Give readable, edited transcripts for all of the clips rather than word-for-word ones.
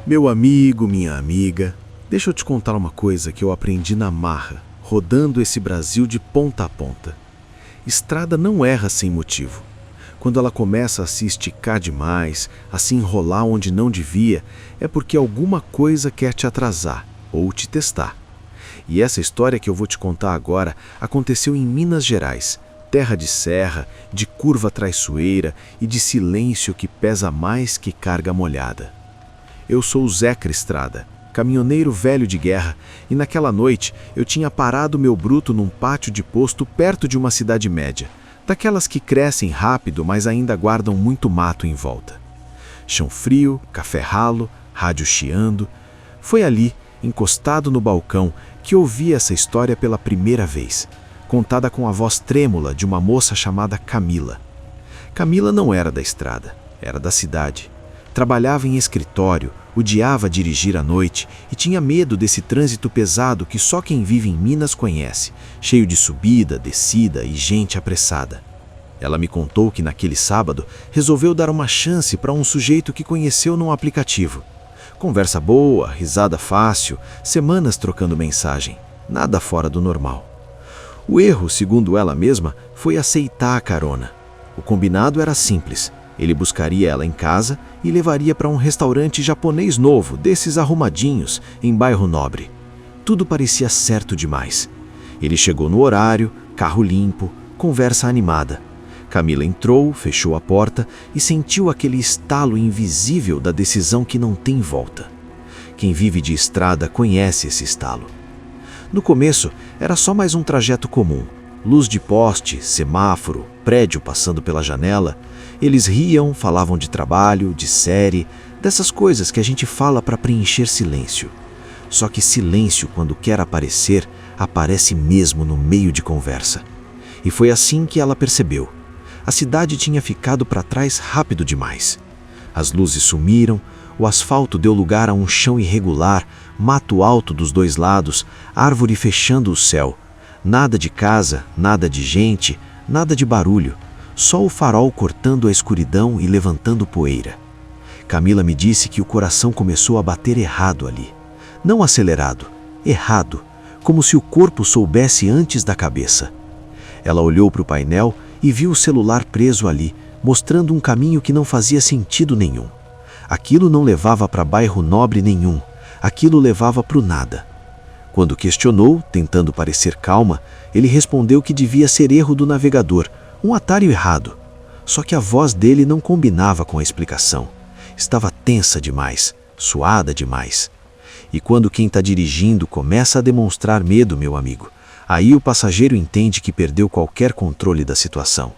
Meu amigo, minha amiga, deixa eu te contar uma coisa que eu aprendi na marra, rodando esse Brasil de ponta a ponta. Estrada não erra sem motivo. Quando ela começa a se esticar demais, a se enrolar onde não devia, é porque alguma coisa quer te atrasar ou te testar. E essa história que eu vou te contar agora aconteceu em Minas Gerais, terra de serra, de curva traiçoeira e de silêncio que pesa mais que carga molhada. Eu sou o Zeca Estrada, caminhoneiro velho de guerra, e naquela noite eu tinha parado meu bruto num pátio de posto perto de uma cidade média, daquelas que crescem rápido, mas ainda guardam muito mato em volta. Chão frio, café ralo, rádio chiando. Foi ali, encostado no balcão, que ouvi essa história pela primeira vez, contada com a voz trêmula de uma moça chamada Camila. Camila não era da estrada, era da cidade. Trabalhava em escritório, odiava dirigir à noite e tinha medo desse trânsito pesado que só quem vive em Minas conhece, cheio de subida, descida e gente apressada. Ela me contou que naquele sábado resolveu dar uma chance para um sujeito que conheceu num aplicativo. Conversa boa, risada fácil, semanas trocando mensagem, nada fora do normal. O erro, segundo ela mesma, foi aceitar a carona. O combinado era simples. Ele buscaria ela em casa e levaria para um restaurante japonês novo, desses arrumadinhos, em bairro nobre. Tudo parecia certo demais. Ele chegou no horário, carro limpo, conversa animada. Camila entrou, fechou a porta e sentiu aquele estalo invisível da decisão que não tem volta. Quem vive de estrada conhece esse estalo. No começo, era só mais um trajeto comum. Luz de poste, semáforo, prédio passando pela janela. Eles riam, falavam de trabalho, de série, dessas coisas que a gente fala para preencher silêncio. Só que silêncio, quando quer aparecer, aparece mesmo no meio de conversa. E foi assim que ela percebeu. A cidade tinha ficado para trás rápido demais. As luzes sumiram, o asfalto deu lugar a um chão irregular, mato alto dos dois lados, árvore fechando o céu. Nada de casa, nada de gente, nada de barulho. Só o farol cortando a escuridão e levantando poeira. Camila me disse que o coração começou a bater errado ali. Não acelerado, errado, como se o corpo soubesse antes da cabeça. Ela olhou para o painel e viu o celular preso ali, mostrando um caminho que não fazia sentido nenhum. Aquilo não levava para bairro nobre nenhum, aquilo levava para o nada. Quando questionou, tentando parecer calma, ele respondeu que devia ser erro do navegador, um atalho errado. Só que a voz dele não combinava com a explicação. Estava tensa demais, suada demais. E quando quem está dirigindo começa a demonstrar medo, meu amigo, aí o passageiro entende que perdeu qualquer controle da situação.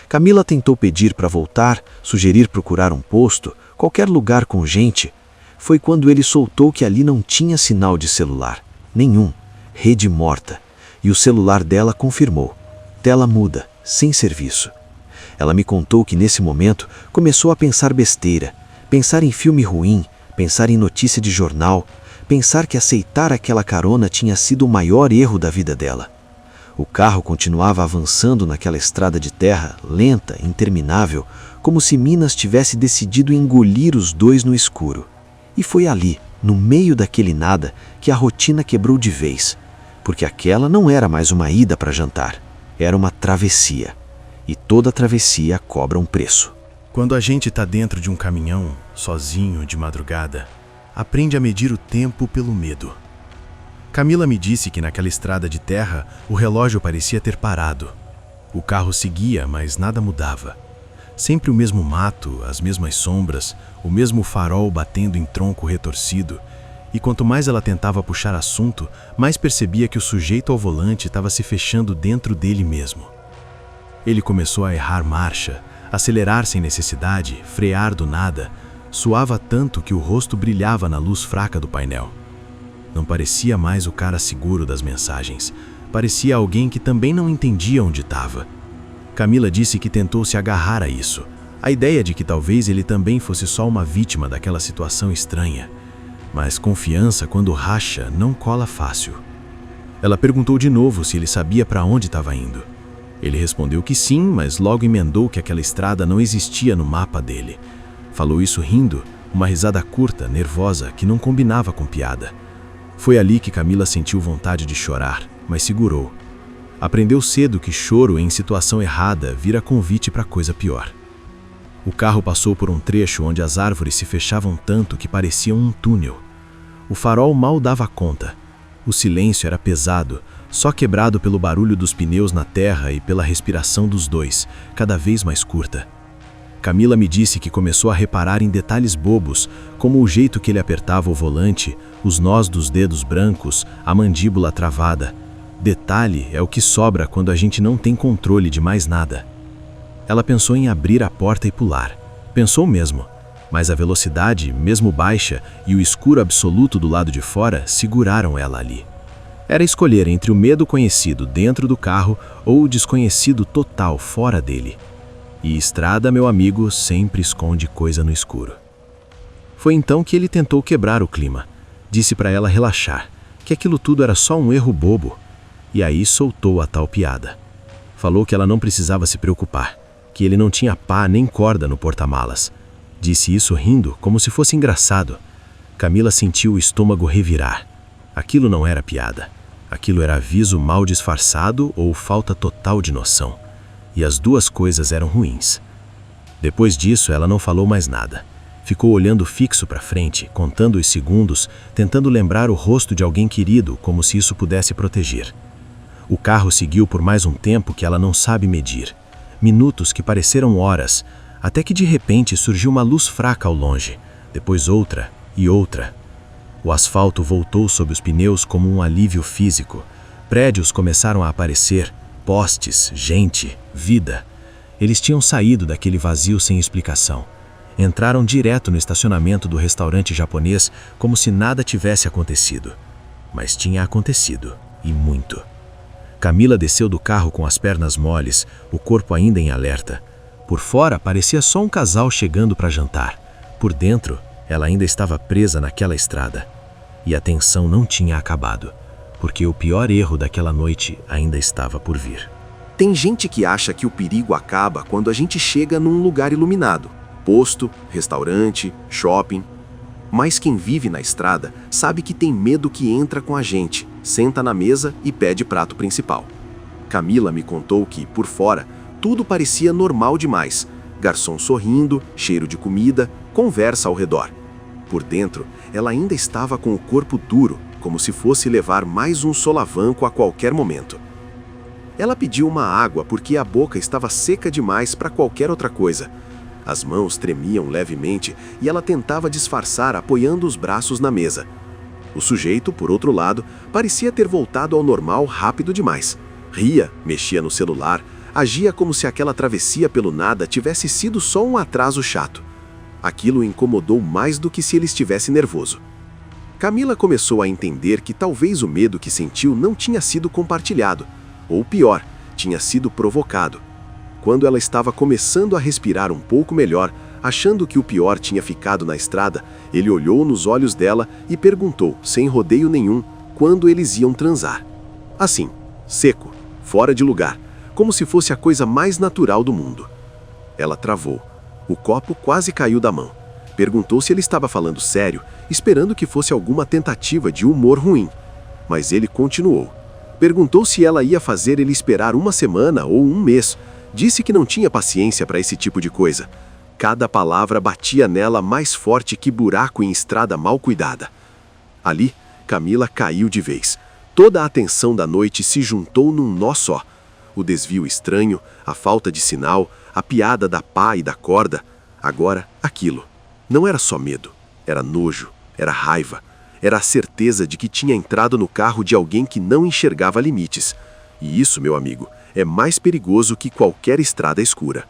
Camila tentou pedir para voltar, sugerir procurar um posto, qualquer lugar com gente. Foi quando ele soltou que ali não tinha sinal de celular. Nenhum. Rede morta. E o celular dela confirmou. Tela muda, sem serviço. Ela me contou que nesse momento começou a pensar besteira, pensar em filme ruim, pensar em notícia de jornal, pensar que aceitar aquela carona tinha sido o maior erro da vida dela. O carro continuava avançando naquela estrada de terra, lenta, interminável, como se Minas tivesse decidido engolir os dois no escuro. E foi ali, no meio daquele nada, que a rotina quebrou de vez, porque aquela não era mais uma ida para jantar, era uma travessia. E toda travessia cobra um preço. Quando a gente está dentro de um caminhão, sozinho, de madrugada, aprende a medir o tempo pelo medo. Camila me disse que naquela estrada de terra o relógio parecia ter parado. O carro seguia, mas nada mudava. Sempre o mesmo mato, as mesmas sombras, o mesmo farol batendo em tronco retorcido. E quanto mais ela tentava puxar assunto, mais percebia que o sujeito ao volante estava se fechando dentro dele mesmo. Ele começou a errar marcha, acelerar sem necessidade, frear do nada. Suava tanto que o rosto brilhava na luz fraca do painel. Não parecia mais o cara seguro das mensagens. Parecia alguém que também não entendia onde estava. Camila disse que tentou se agarrar a isso. A ideia de que talvez ele também fosse só uma vítima daquela situação estranha. Mas confiança, quando racha, não cola fácil. Ela perguntou de novo se ele sabia para onde estava indo. Ele respondeu que sim, mas logo emendou que aquela estrada não existia no mapa dele. Falou isso rindo, Uma risada curta, nervosa, que não combinava com piada. Foi ali que Camila sentiu vontade de chorar, mas segurou. Aprendeu cedo que choro em situação errada vira convite para coisa pior. O carro passou por um trecho onde as árvores se fechavam tanto que pareciam um túnel. O farol mal dava conta. O silêncio era pesado, só quebrado pelo barulho dos pneus na terra e pela respiração dos dois, cada vez mais curta. Camila me disse que começou a reparar em detalhes bobos, como o jeito que ele apertava o volante, os nós dos dedos brancos, a mandíbula travada. Detalhe é o que sobra quando a gente não tem controle de mais nada. Ela pensou em abrir a porta e pular. Pensou mesmo, mas a velocidade, mesmo baixa, e o escuro absoluto do lado de fora seguraram ela ali. Era escolher entre o medo conhecido dentro do carro ou o desconhecido total fora dele. E estrada, meu amigo, sempre esconde coisa no escuro. Foi então que ele tentou quebrar o clima. Disse para ela relaxar, que aquilo tudo era só um erro bobo. E aí soltou a tal piada. Falou que ela não precisava se preocupar, que ele não tinha pá nem corda no porta-malas. Disse isso rindo, como se fosse engraçado. Camila sentiu o estômago revirar. Aquilo não era piada. Aquilo era aviso mal disfarçado ou falta total de noção. E as duas coisas eram ruins. Depois disso, ela não falou mais nada. Ficou olhando fixo para frente, contando os segundos, tentando lembrar o rosto de alguém querido, como se isso pudesse proteger. O carro seguiu por mais um tempo que ela não sabe medir. Minutos que pareceram horas, até que de repente surgiu uma luz fraca ao longe, depois outra e outra. O asfalto voltou sob os pneus como um alívio físico. Prédios começaram a aparecer, postes, gente, vida. Eles tinham saído daquele vazio sem explicação. Entraram direto no estacionamento do restaurante japonês como se nada tivesse acontecido. Mas tinha acontecido, e muito. Camila desceu do carro com as pernas moles, o corpo ainda em alerta. Por fora, parecia só um casal chegando para jantar. Por dentro, ela ainda estava presa naquela estrada. E a tensão não tinha acabado, porque o pior erro daquela noite ainda estava por vir. Tem gente que acha que o perigo acaba quando a gente chega num lugar iluminado. Posto, restaurante, shopping. Mas quem vive na estrada sabe que tem medo que entra com a gente, senta na mesa e pede prato principal. Camila me contou que, por fora, tudo parecia normal demais. Garçom sorrindo, cheiro de comida, conversa ao redor. Por dentro, ela ainda estava com o corpo duro, como se fosse levar mais um solavanco a qualquer momento. Ela pediu uma água porque a boca estava seca demais para qualquer outra coisa. As mãos tremiam levemente e ela tentava disfarçar apoiando os braços na mesa. O sujeito, por outro lado, parecia ter voltado ao normal rápido demais. Ria, mexia no celular, agia como se aquela travessia pelo nada tivesse sido só um atraso chato. Aquilo o incomodou mais do que se ele estivesse nervoso. Camila começou a entender que talvez o medo que sentiu não tinha sido compartilhado, ou pior, tinha sido provocado. Quando ela estava começando a respirar um pouco melhor, achando que o pior tinha ficado na estrada, ele olhou nos olhos dela e perguntou, sem rodeio nenhum, quando eles iam transar. Assim, seco, fora de lugar, como se fosse a coisa mais natural do mundo. Ela travou. O copo quase caiu da mão. Perguntou se ele estava falando sério, esperando que fosse alguma tentativa de humor ruim. Mas ele continuou. Perguntou se ela ia fazer ele esperar uma semana ou um mês. Disse que não tinha paciência para esse tipo de coisa. Cada palavra batia nela mais forte que buraco em estrada mal cuidada. Ali, Camila caiu de vez. Toda a atenção da noite se juntou num nó só. O desvio estranho, a falta de sinal, a piada da pá e da corda. Agora, aquilo. Não era só medo, era nojo, era raiva. Era a certeza de que tinha entrado no carro de alguém que não enxergava limites. E isso, meu amigo, é mais perigoso que qualquer estrada escura.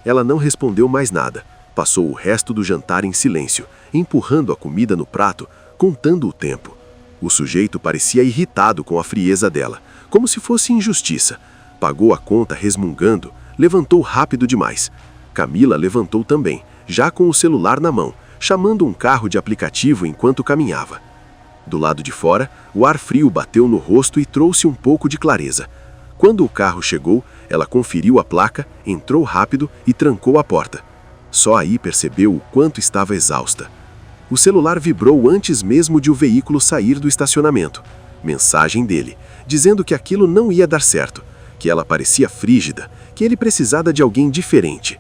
Ela não respondeu mais nada. Passou o resto do jantar em silêncio, empurrando a comida no prato, contando o tempo. O sujeito parecia irritado com a frieza dela, como se fosse injustiça. Pagou a conta resmungando, levantou rápido demais. Camila levantou também, já com o celular na mão, chamando um carro de aplicativo enquanto caminhava. Do lado de fora, o ar frio bateu no rosto e trouxe um pouco de clareza. Quando o carro chegou, ela conferiu a placa, entrou rápido e trancou a porta. Só aí percebeu o quanto estava exausta. O celular vibrou antes mesmo de o veículo sair do estacionamento. Mensagem dele, dizendo que aquilo não ia dar certo, que ela parecia frígida, que ele precisava de alguém diferente.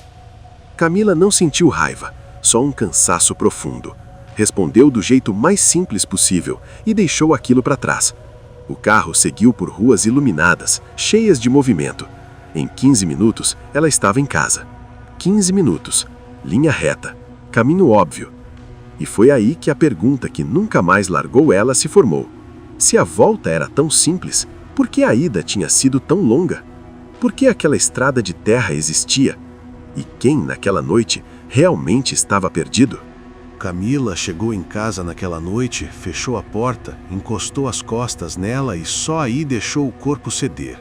Camila não sentiu raiva, só um cansaço profundo. Respondeu do jeito mais simples possível e deixou aquilo para trás. O carro seguiu por ruas iluminadas, cheias de movimento. Em 15 minutos, ela estava em casa. 15 minutos, linha reta, caminho óbvio. E foi aí que a pergunta que nunca mais largou ela se formou. Se a volta era tão simples, por que a ida tinha sido tão longa? Por que aquela estrada de terra existia? E quem, naquela noite, realmente estava perdido? Camila chegou em casa naquela noite, fechou a porta, encostou as costas nela e só aí deixou o corpo ceder.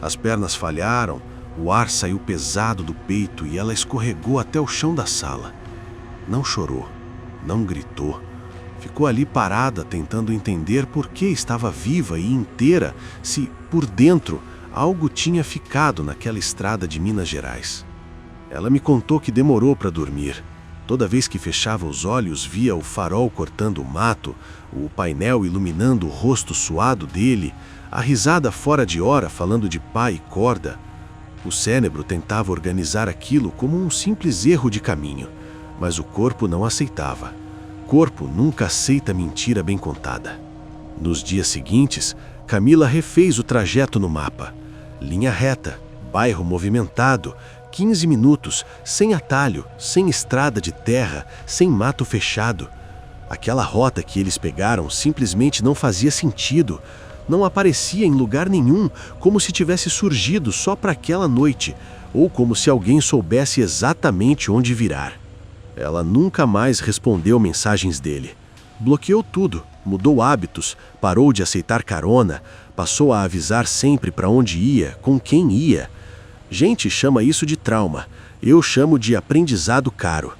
As pernas falharam, o ar saiu pesado do peito e ela escorregou até o chão da sala. Não chorou, não gritou. Ficou ali parada, tentando entender por que estava viva e inteira, se, por dentro, algo tinha ficado naquela estrada de Minas Gerais. Ela me contou que demorou para dormir. Toda vez que fechava os olhos, via o farol cortando o mato, o painel iluminando o rosto suado dele, a risada fora de hora falando de pá e corda. O cérebro tentava organizar aquilo como um simples erro de caminho, mas o corpo não aceitava. Corpo nunca aceita mentira bem contada. Nos dias seguintes, Camila refez o trajeto no mapa. Linha reta, bairro movimentado, 15 minutos, sem atalho, sem estrada de terra, sem mato fechado. Aquela rota que eles pegaram simplesmente não fazia sentido. Não aparecia em lugar nenhum, como se tivesse surgido só para aquela noite, ou como se alguém soubesse exatamente onde virar. Ela nunca mais respondeu mensagens dele. Bloqueou tudo, mudou hábitos, parou de aceitar carona, passou a avisar sempre para onde ia, com quem ia. Gente chama isso de trauma, eu chamo de aprendizado caro.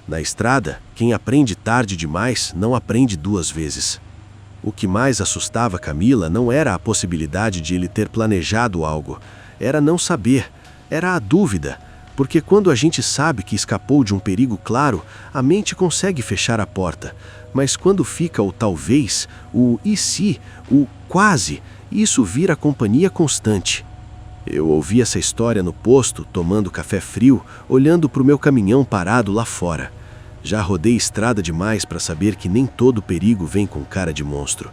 Na estrada, quem aprende tarde demais não aprende duas vezes. O que mais assustava Camila não era a possibilidade de ele ter planejado algo, era não saber, era a dúvida, porque quando a gente sabe que escapou de um perigo claro, a mente consegue fechar a porta, mas quando fica o talvez, o e se, o quase, isso vira companhia constante. Eu ouvi essa história no posto, tomando café frio, olhando para o meu caminhão parado lá fora. Já rodei estrada demais para saber que nem todo perigo vem com cara de monstro.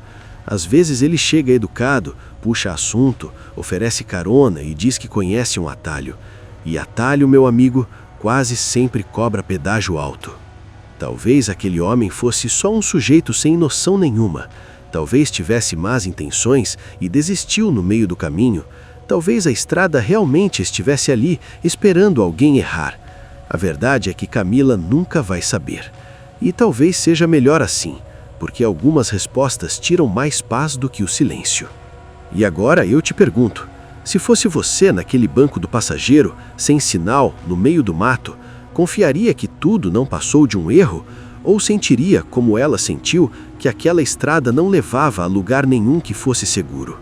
Às vezes ele chega educado, puxa assunto, oferece carona e diz que conhece um atalho. E atalho, meu amigo, quase sempre cobra pedágio alto. Talvez aquele homem fosse só um sujeito sem noção nenhuma. Talvez tivesse más intenções e desistiu no meio do caminho. Talvez a estrada realmente estivesse ali, esperando alguém errar. A verdade é que Camila nunca vai saber. E talvez seja melhor assim, porque algumas respostas tiram mais paz do que o silêncio. E agora eu te pergunto, se fosse você naquele banco do passageiro, sem sinal, no meio do mato, confiaria que tudo não passou de um erro? Ou sentiria, como ela sentiu, que aquela estrada não levava a lugar nenhum que fosse seguro?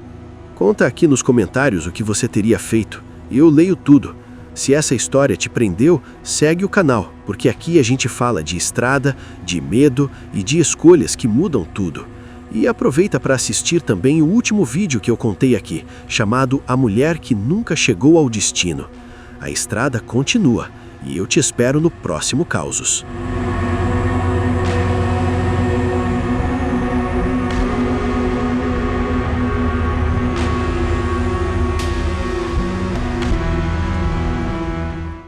Conta aqui nos comentários o que você teria feito. Eu leio tudo. Se essa história te prendeu, segue o canal, porque aqui a gente fala de estrada, de medo e de escolhas que mudam tudo. E aproveita para assistir também o último vídeo que eu contei aqui, chamado A Mulher que Nunca Chegou ao Destino. A estrada continua e eu te espero no próximo Causos.